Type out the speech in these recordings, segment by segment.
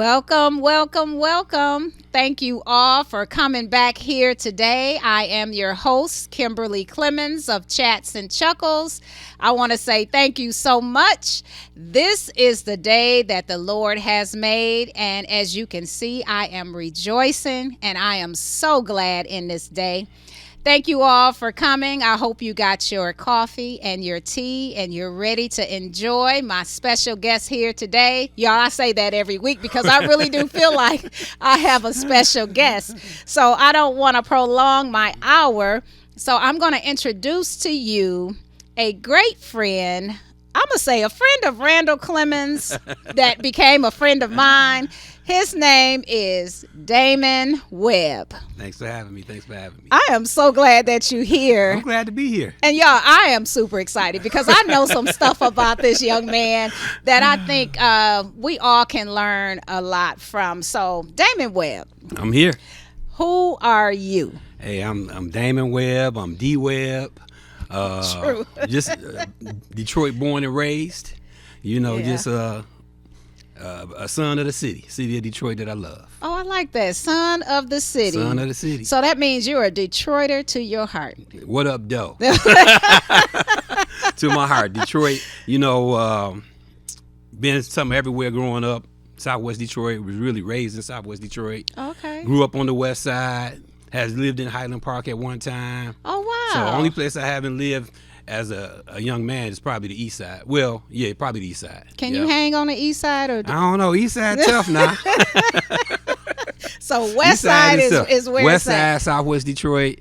Welcome, welcome, welcome. Thank you all for coming back here today. I am your host, Kimberly Clemens of Chats and Chuckles. I want to say thank you so much. This is the day that the Lord has made, and as you can see, I am rejoicing, and I am so glad in this day. Thank you all for coming. I hope you got your coffee and your tea and you're ready to enjoy my special guest here today. Y'all, I say that every week because I really do feel like I have a special guest. So I don't want to prolong my hour. So I'm going to introduce to you a great friend. I'm going to say a friend of Randall Clemens that became a friend of mine. His name is Damon Webb. Thanks for having me. I am so glad that you're here. I'm glad to be here. And y'all, I am super excited because I know some stuff about this young man that I think we all can learn a lot from. So, Damon Webb. I'm here. Who are you? Hey, I'm Damon Webb. I'm D Webb. True. Just Detroit born and raised. You know, Yeah. just a son of the city of Detroit that I love. Oh, I like that. Son of the city. Son of the city. So that means you're a Detroiter to your heart. What up, though? To my heart, Detroit. You know, been something everywhere growing up. Southwest Detroit, was really raised in Southwest Detroit. Okay. Grew up on the west side. Has lived in Highland Park at one time. Oh, wow. So the only place I haven't lived as a young man is probably the east side. Well, yeah, probably the east side. Can you hang on the east side? Or I don't know. East side tough now. So west side is where west it's at. side, Southwest Detroit,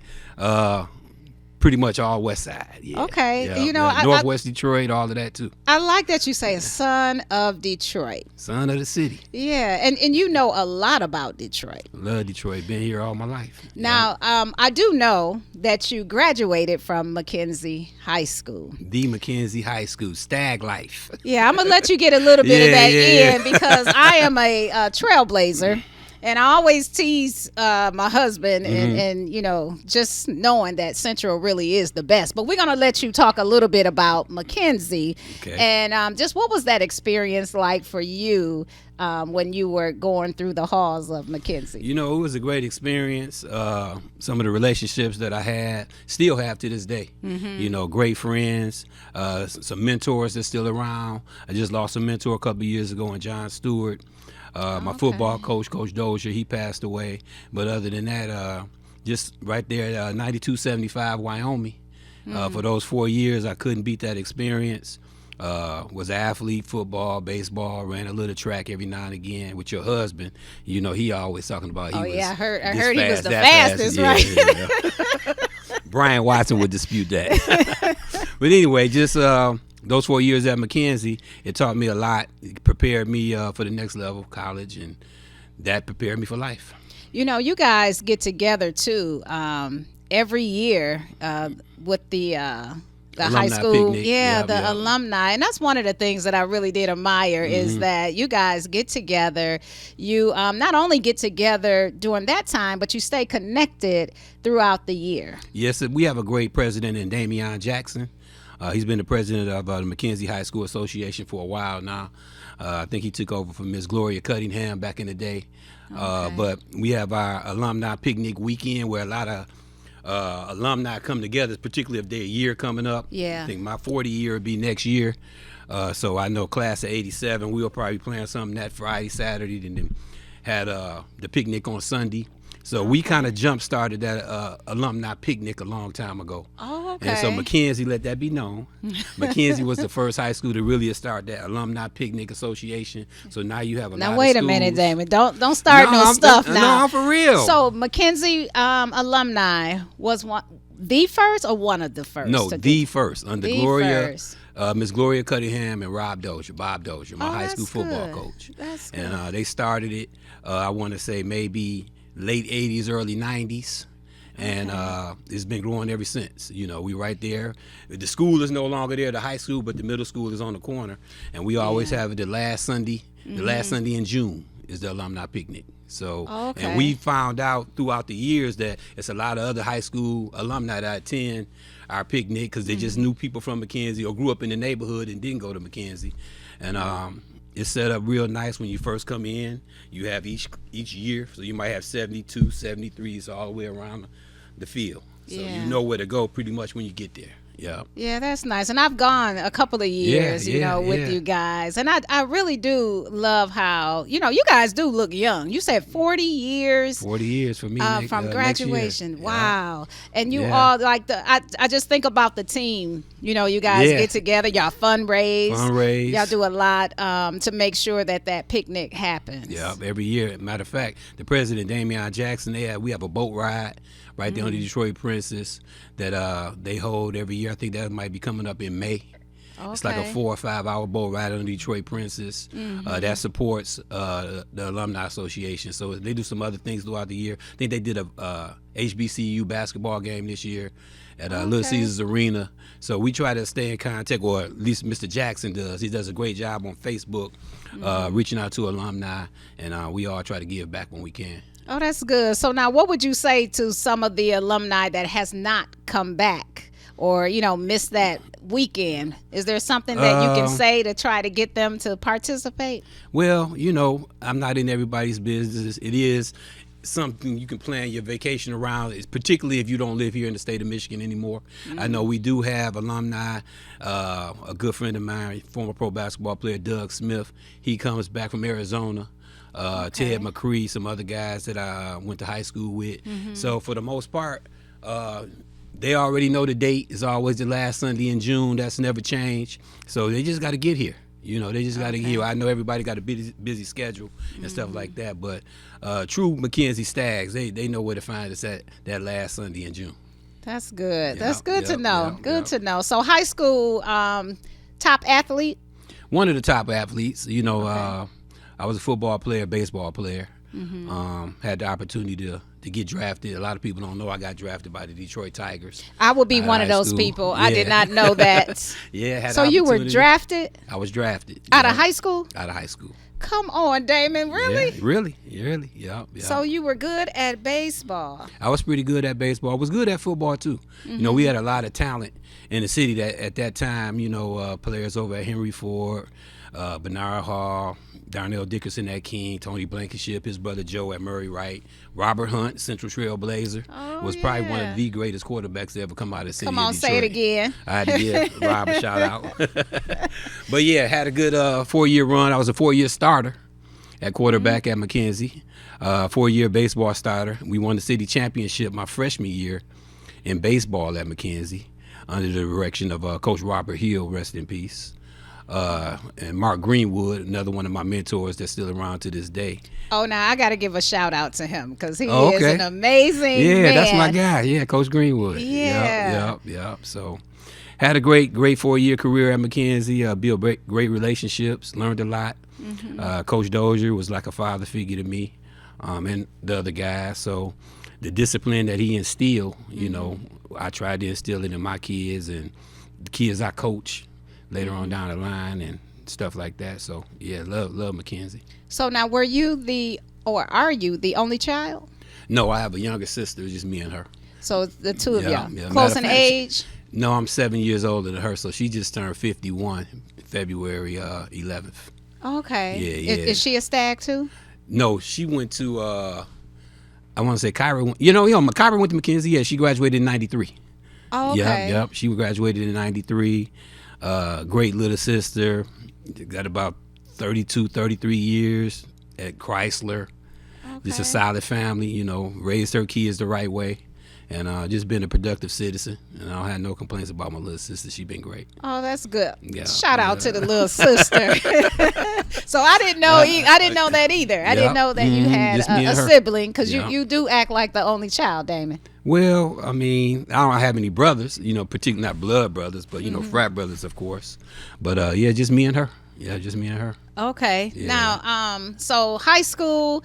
pretty much all west side. Yeah. Okay. Yeah, You know, yeah. Northwest Detroit, all of that too. I like that you say a son of Detroit. Son of the city. Yeah, and you know a lot about Detroit. Love Detroit. Been here all my life. Now, I do know that you graduated from Mackenzie High School. The Mackenzie High School, Stag Life. Yeah, I'm going to let you get a little bit of Yeah, that yeah, in because I am a trailblazer. And I always tease my husband and, you know, just knowing that Central really is the best. But we're going to let you talk a little bit about Mackenzie. Okay. And just what was that experience like for you when you were going through the halls of Mackenzie? You know, it was a great experience. Some of the relationships that I had, still have to this day. You know, great friends, some mentors that's still around. I just lost a mentor a couple of years ago in John Stewart. My football coach, Coach Dozier, he passed away. But other than that, just right there, 9275 Wyoming. For those 4 years, I couldn't beat that experience. Was an athlete, football, baseball, ran a little track every now and again with your husband. You know, he always talking about I was heard this he was fast, the that fastest, fast. right? Yeah. Brian Watson would dispute that. But anyway, just those 4 years at Mackenzie, it taught me a lot. It prepared me for the next level of college, and that prepared me for life. You know, you guys get together too every year with the high school, picnic. the alumni, and that's one of the things that I really did admire is that you guys get together. You not only get together during that time, but you stay connected throughout the year. Yes, we have a great president in Damian Jackson. He's been the president of the Mackenzie High School Association for a while now. I think he took over from Miss Gloria Cunningham back in the day. Okay. But we have our alumni picnic weekend where a lot of alumni come together, particularly if their year coming up. Yeah. I think my 40 year will be next year. So I know class of 87, we'll probably plan something that Friday, Saturday, and then had the picnic on Sunday. So we kind of jump-started that alumni picnic a long time ago. Oh, okay. And so Mackenzie, let that be known. Mackenzie was the first high school to really start that alumni picnic association. So now you have a lot of Now wait a schools. minute, Damon. Don't start no stuff now. No, I'm for real. So Mackenzie alumni was the first or one of the first? No, the first under The Gloria, first. Miss Gloria Cunningham and Bob Dozier, my high school that's football good. coach. That's good. And they started it. I want to say maybe late 80s, early 90s. And it's been growing ever since. You know, we right there. The school is no longer there, the high school, but the middle school is on the corner. And we always have it the last Sunday in June. is the alumni picnic. So, Okay. and we found out throughout the years that it's a lot of other high school alumni that attend our picnic because they just knew people from McKenzie or grew up in the neighborhood and didn't go to McKenzie. And it's set up real nice when you first come in. You have each year, so you might have 72, 73s all the way around the field. So you know where to go pretty much when you get there. Yeah. Yeah, that's nice. And I've gone a couple of years, with you guys. And I really do love how, you guys do look young. You said 40 years. 40 years for me. From graduation. Wow. And you Yeah. all, like, I just think about the team. You guys get together, y'all fundraise. Y'all do a lot to make sure that picnic happens. Yeah, every year. Matter of fact, the president, Damian Jackson, we have a boat ride right there on the Detroit Princess that they hold every year. I think that might be coming up in May. Okay. It's like a 4 or 5 hour boat ride on the Detroit Princess that supports the Alumni Association. So they do some other things throughout the year. I think they did a HBCU basketball game this year at Little Caesars Arena. So we try to stay in contact, or at least Mr. Jackson does. He does a great job on Facebook reaching out to alumni, and we all try to give back when we can. Oh, that's good. So now what would you say to some of the alumni that has not come back or, missed that weekend? Is there something that you can say to try to get them to participate? Well, I'm not in everybody's business. It is something you can plan your vacation around, particularly if you don't live here in the state of Michigan anymore. I know we do have alumni. A good friend of mine, former pro basketball player Doug Smith, he comes back from Arizona. Ted McCree, some other guys that I went to high school with. So for the most part, they already know the date. It's always the last Sunday in June. That's never changed. So they just got to get here. They just got to get here. I know everybody got a busy schedule and stuff like that, but true McKenzie Stags, they know where to find us at that last Sunday in June. That's good. That's good to know. Good to know. So high school top athlete? One of the top athletes. I was a football player, baseball player. Had the opportunity to get drafted. A lot of people don't know I got drafted by the Detroit Tigers. I would be one of those people. Yeah. I did not know that. So you were drafted? I was drafted. Out of high school? Out of high school. Come on, Damon. Really? Yeah, really. Yep. So you were good at baseball? I was pretty good at baseball. I was good at football, too. We had a lot of talent in the city that at that time, players over at Henry Ford, Bernard Hall, Darnell Dickerson at King, Tony Blankenship, his brother Joe at Murray Wright, Robert Hunt, Central Trail Blazer, was probably one of the greatest quarterbacks to ever come out of the city. Come on, of Detroit. Say it again. I had to give Rob a shout out. But yeah, had a good 4-year run. I was a 4-year starter at quarterback at McKenzie, 4-year baseball starter. We won the city championship my freshman year in baseball at McKenzie under the direction of Coach Robert Hill, rest in peace. And Mark Greenwood, another one of my mentors that's still around to this day. Oh, now I got to give a shout out to him because he is an amazing man. That's my guy. Yeah, Coach Greenwood. Yeah. Yep. So had a great 4-year career at McKenzie. Built great relationships, learned a lot. Coach Dozier was like a father figure to me, and the other guys. So the discipline that he instilled, I tried to instill it in my kids and the kids I coach later on down the line and stuff like that. So yeah, love McKenzie. So now, are you the only child? No, I have a younger sister, just me and her. So the two of y'all, close in age? No, I'm 7 years older than her, so she just turned 51 February 11th. Okay. Yeah. Is she a stag too? No, she went to I want to say Kyra. Kyra went to McKenzie. Yeah, she graduated in '93. Oh, okay. Yep. She graduated in '93. Great little sister. Got about 32, 33 years at Chrysler. Okay. Just a solid family, raised her kids the right way. And just been a productive citizen. And I don't have no complaints about my little sister. She's been great. Oh, that's good. Yeah. Shout out to the little sister. So I didn't know that either. I didn't know that you had a sibling because you do act like the only child, Damon. Well, I mean, I don't have any brothers, particularly not blood brothers, but, frat brothers, of course. But, just me and her. Yeah, just me and her. Okay. Yeah. Now, so high school,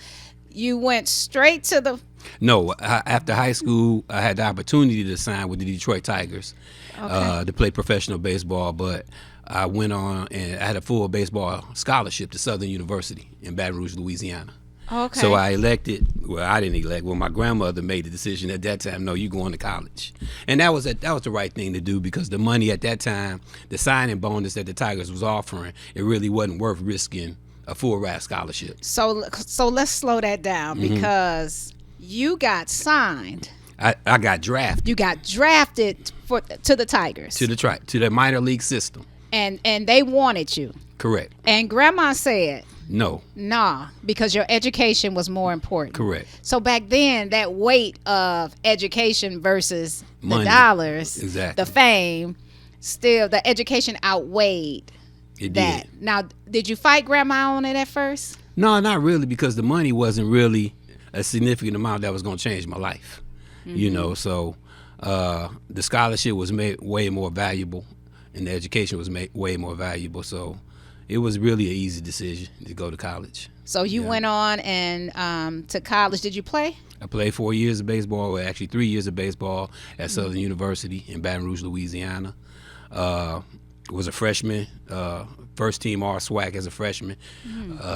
you went straight to the No, after high school, I had the opportunity to sign with the Detroit Tigers to play professional baseball, but I went on and I had a full baseball scholarship to Southern University in Baton Rouge, Louisiana. Okay. So I elected. Well, I didn't elect. Well, my grandmother made the decision at that time. No, you going to college, and that was the right thing to do because the money at that time, the signing bonus that the Tigers was offering, it really wasn't worth risking a full ride scholarship. So let's slow that down because you got signed. I got drafted. You got drafted to the Tigers. To the minor league system. And they wanted you. Correct. And Grandma said, no. Nah, because your education was more important. Correct. So back then, that weight of education versus Money. the dollars, Exactly. the fame, still the education outweighed It that. did. Now, did you fight Grandma on it at first? No, not really, because the money wasn't really a significant amount that was going to change my life. You know, so the scholarship was made way more valuable, and the education was made way more valuable. So it was really an easy decision to go to college. So you went on and to college. Did you play? I played 4 years of baseball, well, actually 3 years of baseball at Southern University in Baton Rouge, Louisiana. Was a freshman, first team all SWAC as a freshman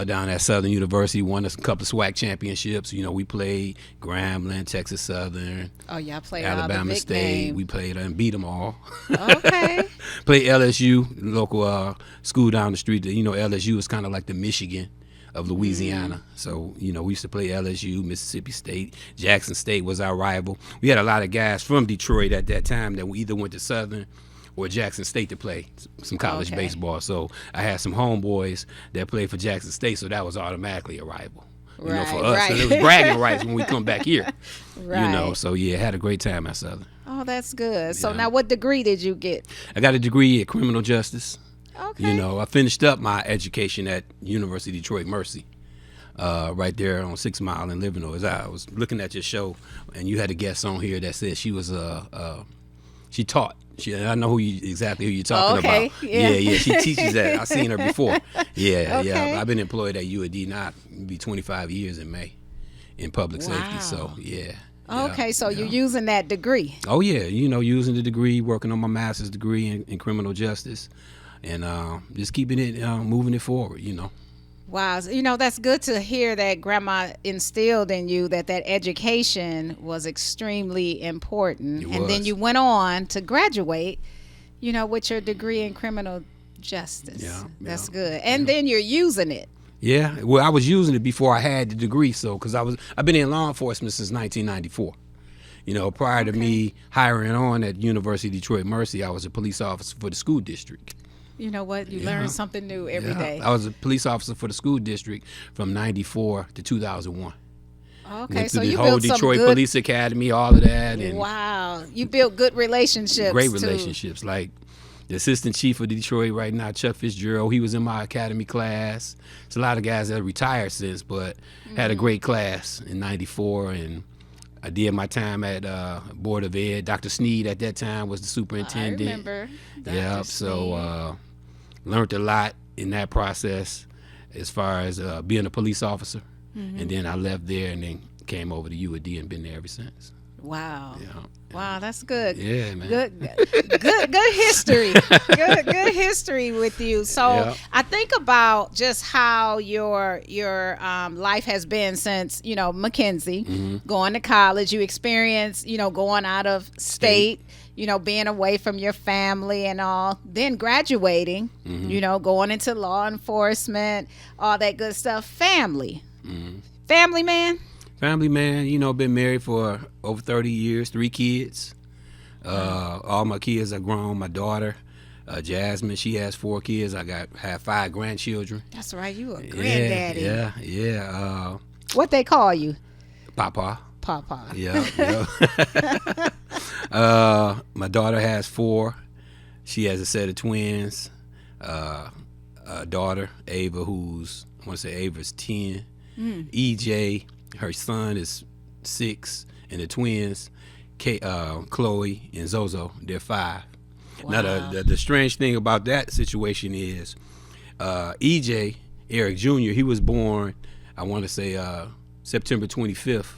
down at Southern University. Won a couple of SWAC championships. You know, we played Grambling, Texas Southern, Oh, yeah, I played Alabama all the big State. name. We played and beat them all. Okay. Played LSU, local school down the street. You know, LSU is kind of like the Michigan of Louisiana. So, you know, we used to play LSU, Mississippi State. Jackson State was our rival. We had a lot of guys from Detroit at that time that we either went to Southern or Jackson State to play some college baseball. So I had some homeboys that played for Jackson State, so that was automatically a rival. You know, for us, Right. and it was bragging rights when we come back here. Right. You know, so yeah, had a great time at Southern. Oh, that's good. So Yeah. now what degree did you get? I got a degree in criminal justice. Okay. You know, I finished up my education at University of Detroit Mercy, right there on 6 Mile in Livernois. As I was looking at your show, and you had a guest on here that said she was she taught. I know exactly who you're talking Okay, about. yeah. She teaches that. I've seen her before. Yeah, Okay. yeah. I've been employed at UAD now, it'll be 25 years in May, in public safety. So yeah. Okay, so you're yeah. using that degree. Oh yeah, you know, using the degree, working on my master's degree in criminal justice, and just keeping it, moving it forward. You know. Wow. You know, that's good to hear that Grandma instilled in you that education was extremely important. It And then was. you went on to graduate, you know, with your degree in criminal justice. Yeah, That's yeah, good. And then you're using it. Yeah, well, I was using it before I had the degree, so because I've been in law enforcement since 1994. You know, prior to me hiring on at University of Detroit Mercy, I was a police officer for the school district. You know what? You learn something new every day. I was a police officer for the school district from 94 to 2001. Okay, Went so through the you whole built some Detroit good. Police Academy, all of that, and Wow, you built good relationships. great too. relationships. Like the assistant chief of Detroit right now, Chuck Fitzgerald, he was in my academy class. It's a lot of guys that have retired since, but had a great class in 94. And I did my time at Board of Ed. Dr. Sneed at that time was the I superintendent. remember. Yeah, Dr. so learned a lot in that process as far as being a police officer. And then I left there and then came over to UAD and been there ever since. Wow. Yeah. Wow, that's good. Yeah, man. Good history. good history with you. So Yeah. I think about just how your life has been since, you know, Mackenzie, going to college. You experienced, you know, going out of state, you know, being away from your family and all, then graduating, you know, going into law enforcement, all that good stuff. Family. Family man. Family man, you know, been married for over 30 years, 3 kids. All my kids are grown. My daughter, Jasmine, she has 4 kids. I have 5 grandchildren. That's right. You a granddaddy. Yeah. What they call you? Papa. Papa. Yeah. My daughter has 4. She has a set of twins. A daughter, Ava, I want to say Ava's 10. EJ, her son is 6, and the twins, Chloe and Zozo, they're 5. Now the strange thing about that situation is EJ, Eric Jr., he was born, I want to say September 25th,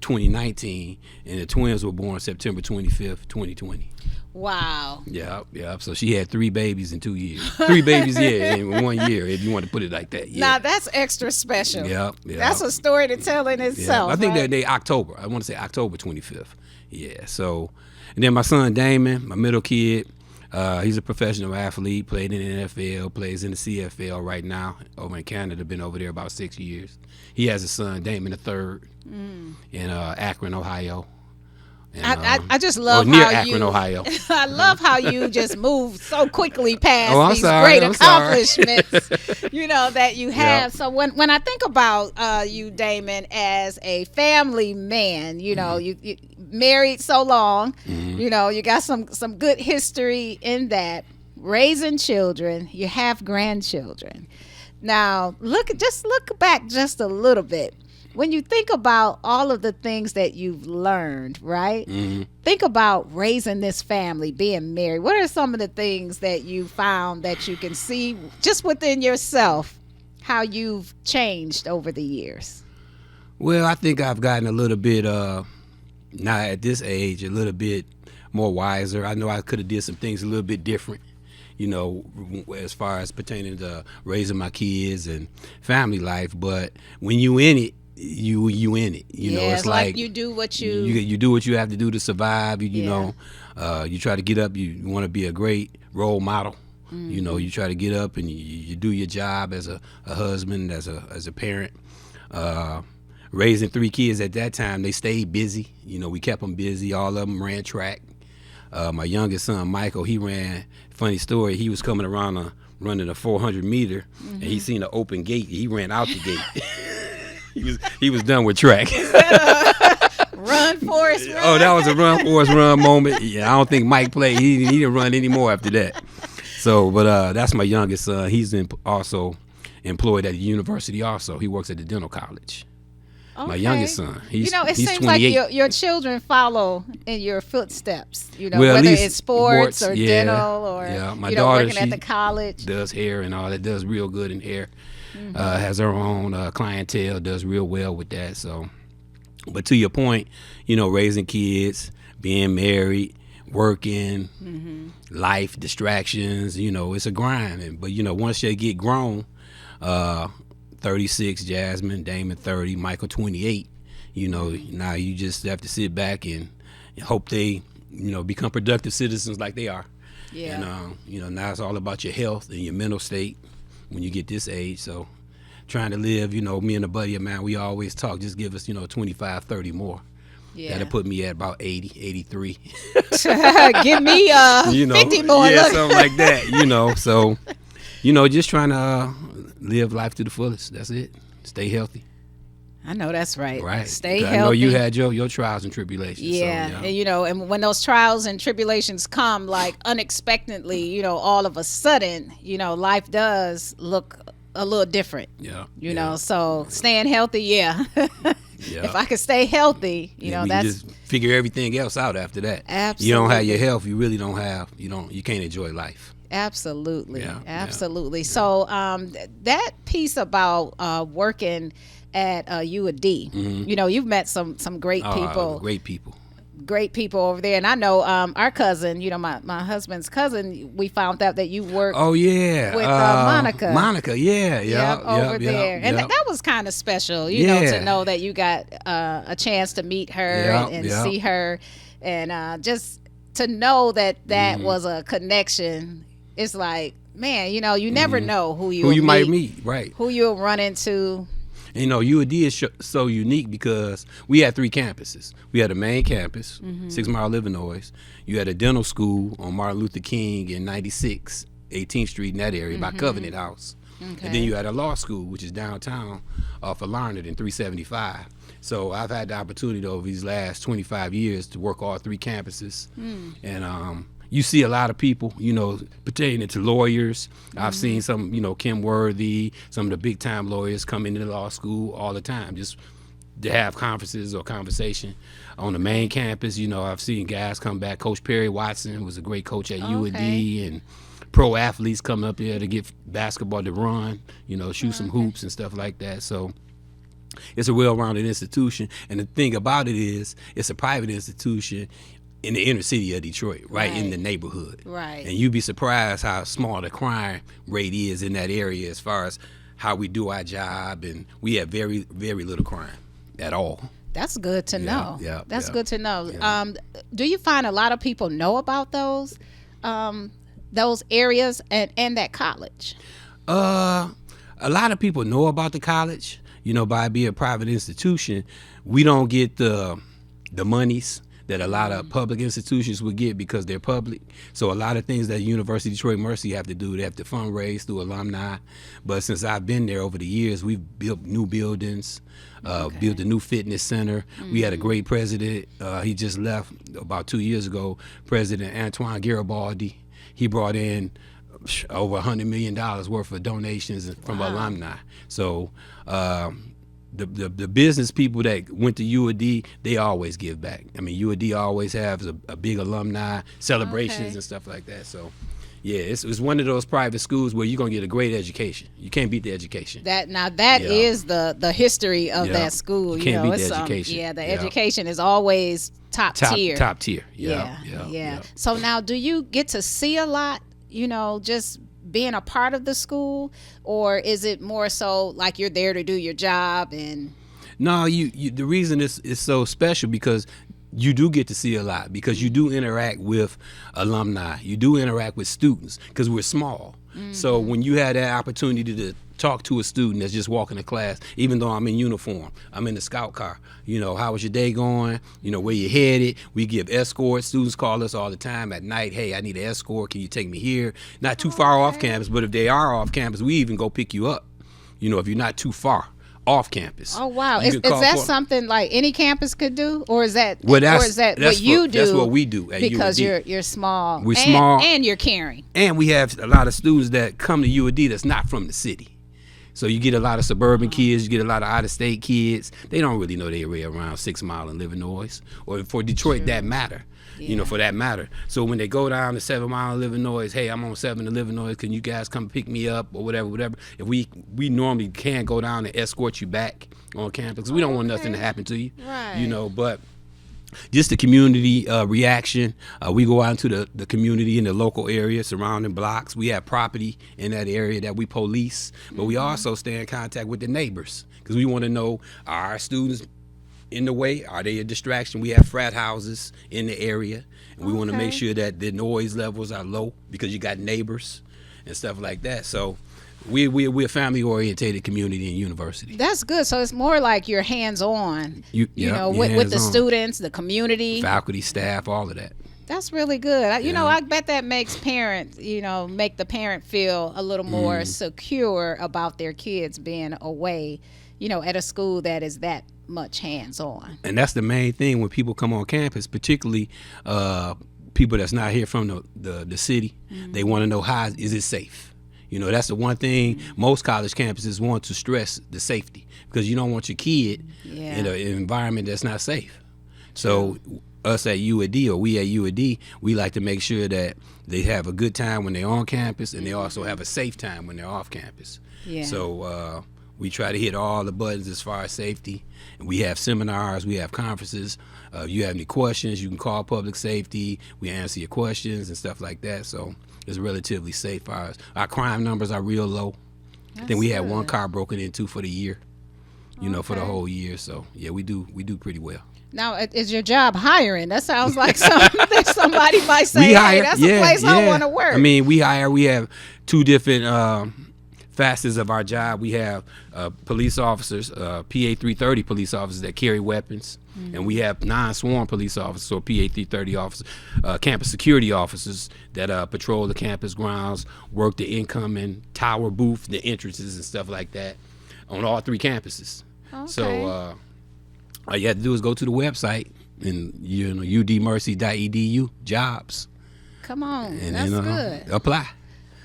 2019, and the twins were born September 25th, 2020. Wow. Yeah. So she had 3 babies in 2 years. 3 babies, yeah, in 1 year, if you want to put it like that. Yeah. Now that's extra special. Yeah. That's a story to tell in itself. I think right? that they October. I want to say October 25th. Yeah. So, and then my son Damon, my middle kid, he's a professional athlete. Played in the NFL, plays in the CFL right now over in Canada. Been over there about 6 years. He has a son, Damon III, in Akron, Ohio. And, I just love near how Akron, you. Ohio. I love how you just move so quickly past I'm these sorry, great I'm sorry. accomplishments, that you have. Yep. So when I think about you, Damon, as a family man, you married so long, you got some good history in that, raising children. You have grandchildren. Now look back just a little bit. When you think about all of the things that you've learned, right? Think about raising this family, being married. What are some of the things that you found that you can see just within yourself, how you've changed over the years? Well, I think I've gotten a little bit, now at this age, a little bit more wiser. I know I could have did some things a little bit different, as far as pertaining to raising my kids and family life. But when you in it, you in it. It's like you do what you do what you have to do to survive. You try to get up. You want to be a great role model. You try to get up and you do your job as a husband, as a parent. Raising 3 kids at that time, they stayed busy. We kept them busy. All of them ran track. My youngest son, Michael, he ran. Funny story. He was coming around running a 400 meter, and he seen an open gate. He ran out the gate. He was done with track. Run, Forrest, run. Oh, that was a run, Forrest, run moment. Yeah, I don't think Mike played. He didn't run anymore after that. So, but that's my youngest son. He's also employed at the university. Also, he works at the dental college. Okay. My youngest son. He's it he's seems 28. like your children follow in your footsteps. Well, at whether least it's sports or yeah, dental or my daughter, working at the college. Does hair and all that. Does real good in hair. Has her own clientele. Does real well with that. So, but to your point, raising kids, being married, working, life distractions. It's a grind. But once they get grown, 36, Jasmine, Damon 30, Michael 28. Now you just have to sit back and hope they, become productive citizens like they are. Yeah. And now it's all about your health and your mental state when you get this age. So trying to live, me and a buddy of mine, we always talk, just give us, 25, 30 more. Yeah. That'll put me at about 80, 83. Give me 50 more. Yeah, Look. something like that, So, just trying to live life to the fullest. That's it. Stay healthy. I know that's right. Right. Stay healthy. I know you had your trials and tribulations. Yeah. So, And when those trials and tribulations come like unexpectedly, all of a sudden, life does look a little different. Yeah. So staying healthy, yeah. Yeah. If I could stay healthy, that's just figure everything else out after that. Absolutely. You don't have your health, you really don't have, you can't enjoy life. Absolutely. Yeah, Absolutely. Yeah. So that piece about working at U of D, you've met some great people. Great people over there. And I know our cousin, my husband's cousin, we found out that you worked with Monica. Monica, over there. And that was kind of special, to know that you got a chance to meet her and see her. And just to know that was a connection. It's like, man, you never know who you might meet, right? Who you'll run into. And UAD is so unique because we had 3 campuses. We had a main campus, 6 Mile, Illinois. You had a dental school on Martin Luther King in 96, 18th Street in that area by Covenant House. Okay. And then you had a law school, which is downtown off of Larned in 375. So I've had the opportunity over these last 25 years to work all 3 campuses. And you see a lot of people, pertaining to lawyers. I've seen some, Kim Worthy, some of the big time lawyers come into law school all the time, just to have conferences or conversation. On the main campus, I've seen guys come back. Coach Perry Watson was a great coach at UAD, and pro athletes come up there to get basketball to run, shoot some hoops and stuff like that. So It's a well-rounded institution, and the thing about it is, it's a private institution in the inner city of Detroit, right in the neighborhood. Right. And you'd be surprised how small the crime rate is in that area as far as how we do our job, and we have very, very little crime at all. That's good to know. Yeah, That's yeah. good to know. Yeah. Do you find a lot of people know about those areas and that college? A lot of people know about the college. You know, by being a private institution, we don't get the monies that a lot of public institutions would get because they're public. So a lot of things that University of Detroit Mercy have to do, they have to fundraise through alumni. But since I've been there over the years, we've built new buildings, built a new fitness center. We had a great president. He just left about 2 years ago, President Antoine Garibaldi. He brought in over $100 million worth of donations from alumni. So the business people that went to UAD, they always give back. I mean, UAD always has a big alumni celebrations and stuff like that. So yeah, it's one of those private schools where you're gonna get a great education. You can't beat the education. That is the history of that school. You can't beat the it's, education. The education is always top tier. Top tier. Yeah. So now, do you get to see a lot? Just being a part of the school, or is it more so like you're there to do your job? And no, you the reason it's so special because you do get to see a lot, because you do interact with alumni, you do interact with students, because we're small. So when you had that opportunity to talk to a student that's just walking to class, even though I'm in uniform, I'm in the scout car, how was your day going, where you headed? We give escorts. Students call us all the time at night. Hey, I need an escort, can you take me here? Not too far off campus, but if they are off campus, we even go pick you up, if you're not too far off campus. Oh wow! Is that something like any campus could do, or is that what you do? That's what we do at because UAD. You're small. We're small, and you're caring. And we have a lot of students that come to UAD that's not from the city. So you get a lot of suburban kids, you get a lot of out-of-state kids. They don't really know their way around 6 Mile and Illinois, or for Detroit that matter. For that matter. So when they go down to 7 Mile and Illinois, hey, I'm on 7 in Illinois, can you guys come pick me up or whatever. If we normally can go down and escort you back on campus, because we don't want nothing to happen to you. Right. But just the community reaction. We go out into the community in the local area, surrounding blocks. We have property in that area that we police, but we also stay in contact with the neighbors, because we want to know, are our students in the way? Are they a distraction? We have frat houses in the area, and we want to make sure that the noise levels are low, because you got neighbors and stuff like that. So we're a family-orientated community and university. That's good. So it's more like you're hands-on, with the students, the community, faculty, staff, all of that. That's really good. I bet that makes parents, make the parent feel a little more secure about their kids being away, at a school that is that much hands-on. And that's the main thing when people come on campus, particularly people that's not here from the city. They want to know, how is it safe? That's the one thing most college campuses want to stress, the safety, because you don't want your kid in an environment that's not safe. So us at UAD, or we at UAD, we like to make sure that they have a good time when they're on campus, and they also have a safe time when they're off campus. So we try to hit all the buttons as far as safety. And we have seminars, we have conferences. If you have any questions, you can call public safety. We answer your questions and stuff like that. So it's relatively safe. Our crime numbers are real low. I think we had one car broken into for the year, for the whole year. So yeah, we do pretty well. Now, is your job hiring? That sounds like something that somebody might say, we hire, hey, that's a place I want to work. I mean, we have two different facets of our job. We have police officers, PA 330 police officers that carry weapons, and we have non-sworn police officers, or PA 330 officers, campus security officers that patrol the campus grounds, work the incoming tower booth, the entrances and stuff like that on all three campuses. Okay. So all you have to do is go to the website and udmercy.edu jobs. Come on, and that's then, good. Apply.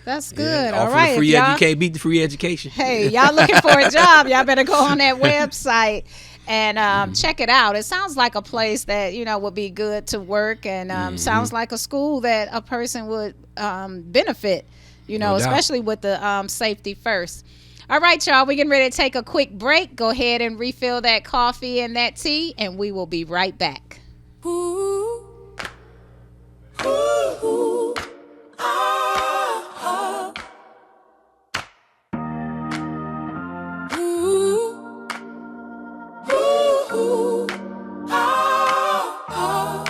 That's good. Yeah, all right, you can't beat the free education. Hey, y'all looking for a job? Y'all better go on that website and check it out. It sounds like a place that would be good to work, and sounds like a school that a person would benefit. No doubt. Especially with the safety first. All right, y'all, we're getting ready to take a quick break. Go ahead and refill that coffee and that tea, and we will be right back. Ooh. Ooh. Ah. Ooh. Ooh. Ah.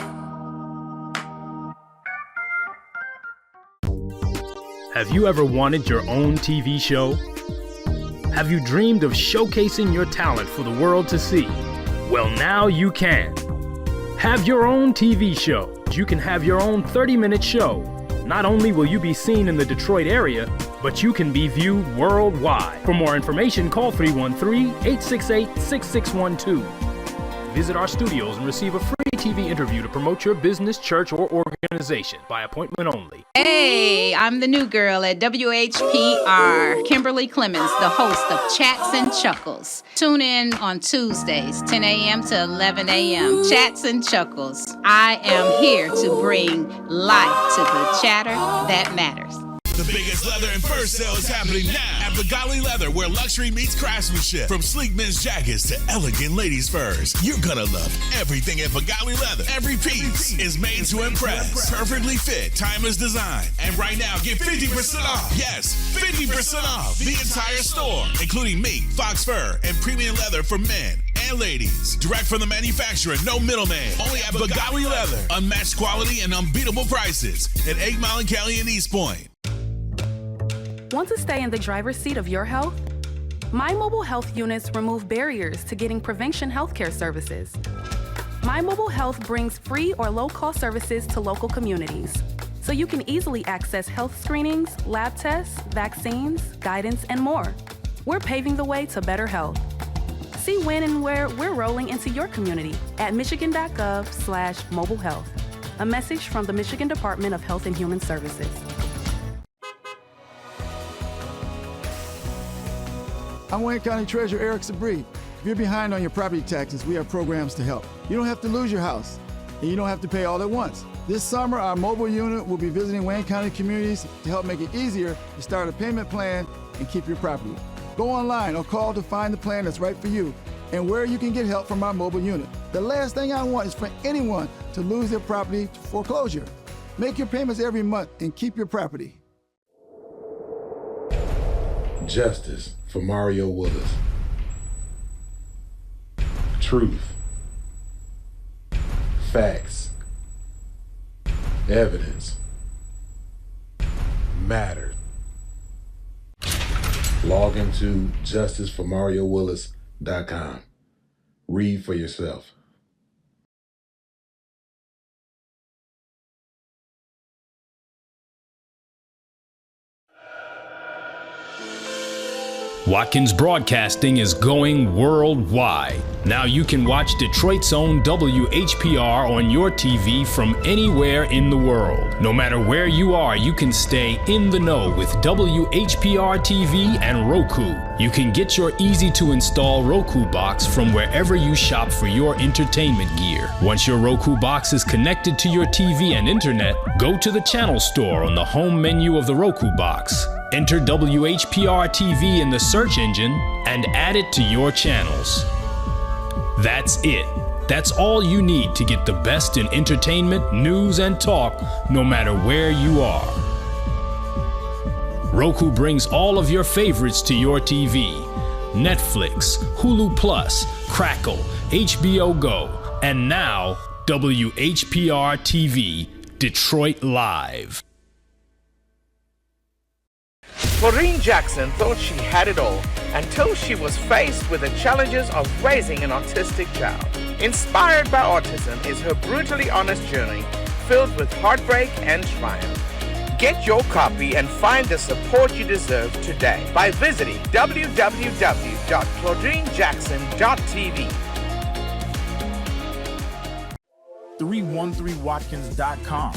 Have you ever wanted your own TV show? Have you dreamed of showcasing your talent for the world to see? Well, now you can. Have your own TV show. You can have your own 30-minute show. Not only will you be seen in the Detroit area, but you can be viewed worldwide. For more information, call 313-868-6612. Visit our studios and receive a free TV interview to promote your business, church, or organization by appointment only. Hey, I'm the new girl at WHPR, Kimberly Clemens, the host of Chats and Chuckles. Tune in on Tuesdays, 10 a.m. to 11 a.m. Chats and Chuckles. I am here to bring life to the chatter that matters. The biggest leather and fur sale is happening now at Begali Leather, where luxury meets craftsmanship. From sleek men's jackets to elegant ladies' furs, you're gonna love everything at Begali Leather. Every piece is made to impress, perfectly fit, timeless design. And right now, get 50% off. Yes, 50% off the entire store, including mink, fox fur, and premium leather for men and ladies. Direct from the manufacturer, no middleman. Only at Begali Leather. Unmatched quality and unbeatable prices at 8 Mile and Kelly and East Point. Want to stay in the driver's seat of your health? My Mobile Health units remove barriers to getting prevention healthcare services. My Mobile Health brings free or low-cost services to local communities, so you can easily access health screenings, lab tests, vaccines, guidance, and more. We're paving the way to better health. See when and where we're rolling into your community at michigan.gov/mobilehealth. A message from the Michigan Department of Health and Human Services. I'm Wayne County Treasurer Eric Sabri. If you're behind on your property taxes, we have programs to help. You don't have to lose your house, and you don't have to pay all at once. This summer, our mobile unit will be visiting Wayne County communities to help make it easier to start a payment plan and keep your property. Go online or call to find the plan that's right for you and where you can get help from our mobile unit. The last thing I want is for anyone to lose their property to foreclosure. Make your payments every month and keep your property. Justice for Mario Willis. Truth. Facts. Evidence. Matter. Log into justiceformariowillis.com. Read for yourself. Watkins Broadcasting is going worldwide. Now you can watch Detroit's own WHPR on your TV from anywhere in the world. No matter where you are, you can stay in the know with WHPR TV and Roku. You can get your easy-to-install Roku box from wherever you shop for your entertainment gear. Once your Roku box is connected to your TV and internet, go to the channel store on the home menu of the Roku box. Enter WHPR TV in the search engine and add it to your channels. That's it. That's all you need to get the best in entertainment, news, and talk, no matter where you are. Roku brings all of your favorites to your TV. Netflix, Hulu Plus, Crackle, HBO Go, and now WHPR TV, Detroit Live. Claudine Jackson thought she had it all until she was faced with the challenges of raising an autistic child. Inspired by autism is her brutally honest journey filled with heartbreak and triumph. Get your copy and find the support you deserve today by visiting www.claudinejackson.tv. 313watkins.com.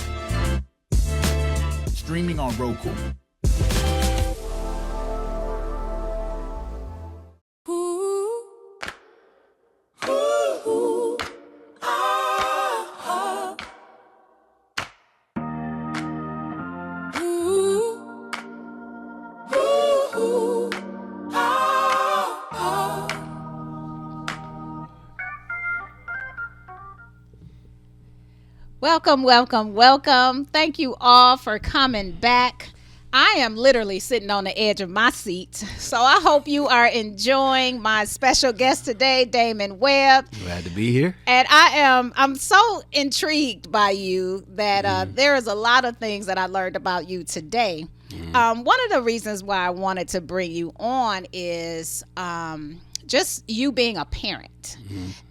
Streaming on Roku. Ooh, ooh, ooh, ah. Welcome, welcome, welcome. Thank you all for coming back. I am literally sitting on the edge of my seat. So I hope you are enjoying my special guest today, Damon Webb. Glad to be here. And I'm so intrigued by you that there is a lot of things that I learned about you today. One of the reasons why I wanted to bring you on is just you being a parent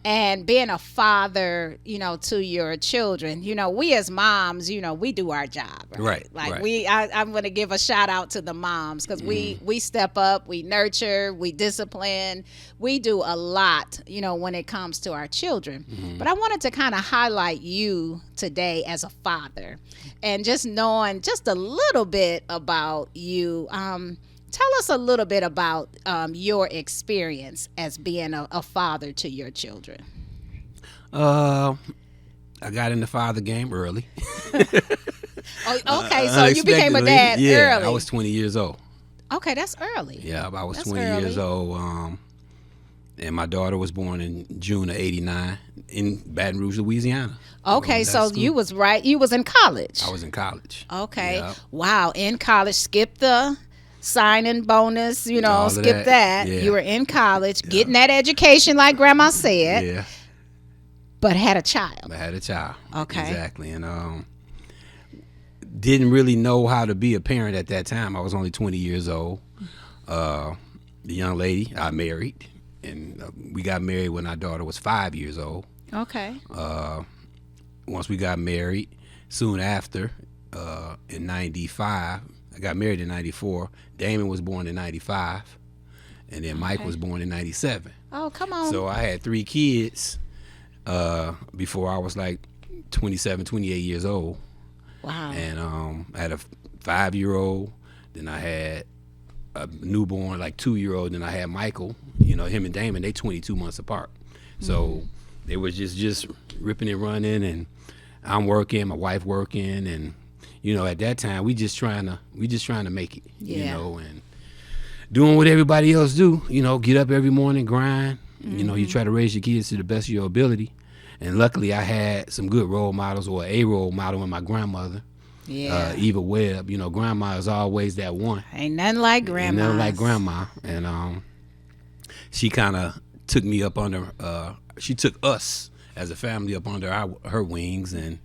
and being a father, to your children. We as moms, we do our job. Right. Like right. I'm going to give a shout out to the moms because we step up, we nurture, we discipline, we do a lot, when it comes to our children. But I wanted to kind of highlight you today as a father and just knowing just a little bit about you. Tell us a little bit about your experience as being a father to your children. I got in the father game early. Okay, so you became a dad early. I was 20 years old. Okay, that's early. Yeah, I was That's 20 early. years old. And my daughter was born in June of '89 in Baton Rouge, Louisiana. Okay, so school. you was right. You was in college. I was in college. Okay. Yeah. Wow, in college. Skip the signing bonus, All of skip that. that. Yeah. You were in college, getting that education like grandma said, Yeah, but had a child. I had a child. Okay. Exactly, and didn't really know how to be a parent at that time. I was only 20 years old. The young lady I married, and we got married when our daughter was 5 years old. Okay. Once we got married, soon after, in '95, I got married in '94. Damon was born in '95, and then Mike was born in '97. Oh, come on. So I had 3 kids before I was like 27, 28 years old. Wow. And I had a 5-year-old, then I had a newborn, like 2-year-old, then I had Michael. Him and Damon, they 22 months apart. So they was just ripping and running, and I'm working, my wife working, and at that time we just trying to make it, Yeah. and doing what everybody else do, get up every morning, grind. You try to raise your kids to the best of your ability. And luckily I had some good role models, or a role model in my grandmother, Yeah. Eva Webb. Grandma is always that one. Ain't nothing like grandma. Ain't nothing like grandma. And she kind of took me up under, she took us as a family up under her wings, and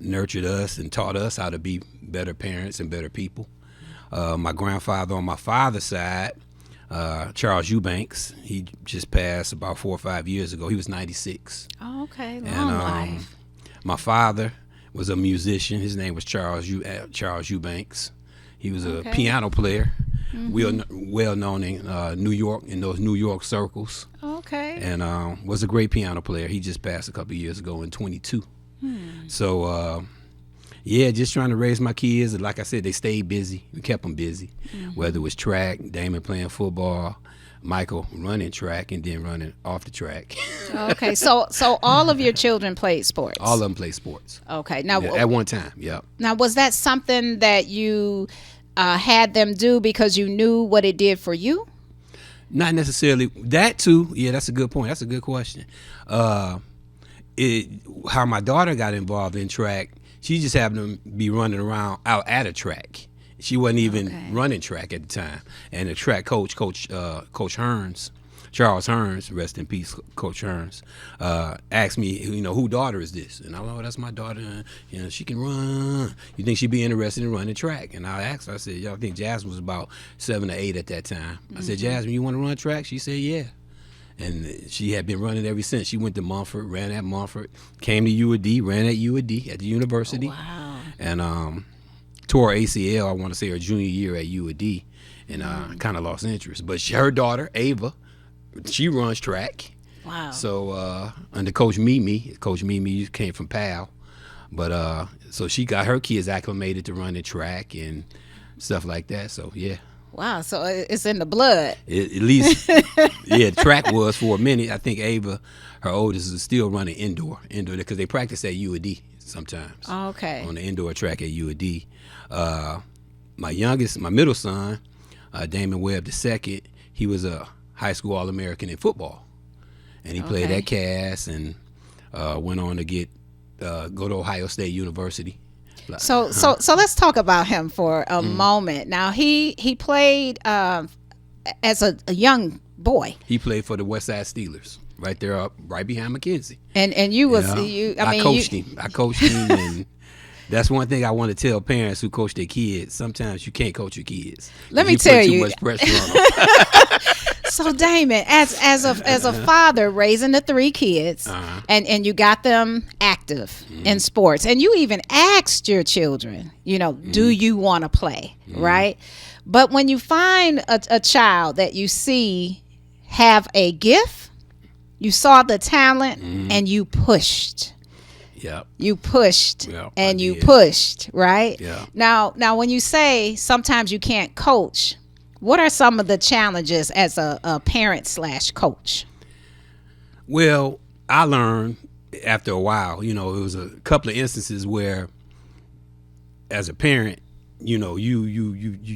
nurtured us and taught us how to be better parents and better people. My grandfather on my father's side, Charles Eubanks, he just passed about 4 or 5 years ago. He was 96. Oh, okay. Long And life. my father was a musician. His name was Charles Eubanks. He was a piano player, well known in New York, in those New York circles, Okay. and was a great piano player. He just passed a couple of years ago in 22. So just trying to raise my kids. Like I said, they stayed busy. We kept them busy, whether it was track, Damon playing football, Michael running track, and then running off the track. Okay. So all of your children played sports. All of them play sports. Okay. Now, Yeah, at one time. Yep. now was that something that you had them do because you knew what it did for you? Not necessarily that too. Yeah, that's a good point. That's a good question. How my daughter got involved in track, she just happened to be running around out at a track. She wasn't even running track at the time. And the track coach, Coach Hearns, Charles Hearns, rest in peace, Coach Hearns, asked me, who daughter is this? And I'm like, oh, that's my daughter. She can run. You think she'd be interested in running track? And I asked her, I said, I think Jasmine was about 7 or 8 at that time. I said, Jasmine, you want to run track? She said, yeah. And she had been running ever since. She went to Mumford, ran at Mumford, came to UAD, ran at UAD, at the university. Oh, wow. And tore ACL, I want to say her junior year at UAD, and kind of lost interest. But her daughter, Ava, she runs track. Wow. So under Coach Mimi came from PAL. But so she got her kids acclimated to running track and stuff like that. So, yeah. Wow. So it's in the blood. At least, yeah, track was for a minute. I think Ava, her oldest, is still running indoor because they practice at UAD sometimes. Okay. On the indoor track at UAD. My middle son, Damon Webb II, he was a high school All-American in football. And he played at Cass and went on to get go to Ohio State University. So let's talk about him for a moment. Now he played as a young boy. He played for the West Side Steelers, right there, up right behind McKenzie. And you was I coached him. I coached him, and that's one thing I want to tell parents who coach their kids. Sometimes you can't coach your kids. Let me tell you, put too much pressure on them. So Damon, as a father raising the 3 kids, and you got them active in sports, and you even asked your children, do you want to play, right? But when you find a child that you see have a gift, you saw the talent, and you pushed. Yep. You pushed, Yep, and I you did. pushed, right? Yeah. Now, when you say sometimes you can't coach, what are some of the challenges as a parent/coach? Well, I learned after a while, it was a couple of instances where as a parent, you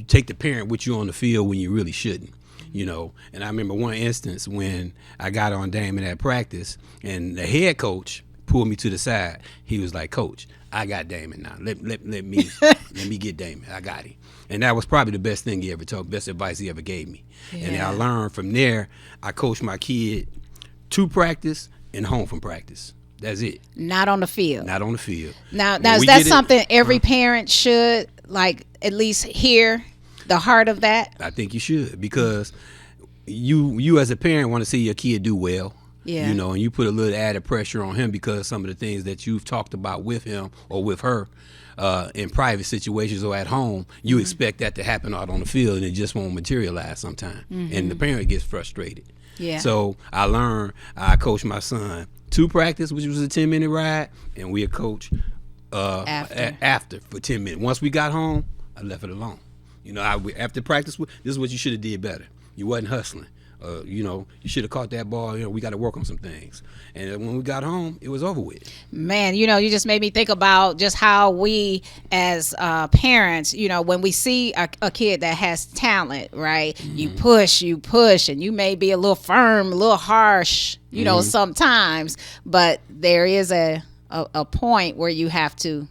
take the parent with you on the field when you really shouldn't, And I remember one instance when I got on Damon at practice, and the head coach pulled me to the side. He was like, "Coach, I got Damon now. Let me get Damon. I got him." And that was probably the best thing he ever told, best advice he ever gave me. Yeah. And I learned from there. I coached my kid to practice and home from practice. That's it. Not on the field. Not on the field. Now is that something every parent should at least hear the heart of that? I think you should, because you as a parent want to see your kid do well. Yeah. And you put a little added pressure on him because some of the things that you've talked about with him or with her in private situations or at home, you expect that to happen out on the field, and it just won't materialize sometime. And the parent gets frustrated. Yeah. So I coached my son to practice, which was a 10-minute ride, and we coach after for 10 minutes. Once we got home, I left it alone. After practice, this is what you should have did better. You wasn't hustling. You should have caught that ball. We got to work on some things. And when we got home, it was over with. Man, you just made me think about just how we as parents, when we see a kid that has talent, right? You push, and you may be a little firm, a little harsh, sometimes. But there is a point where you have to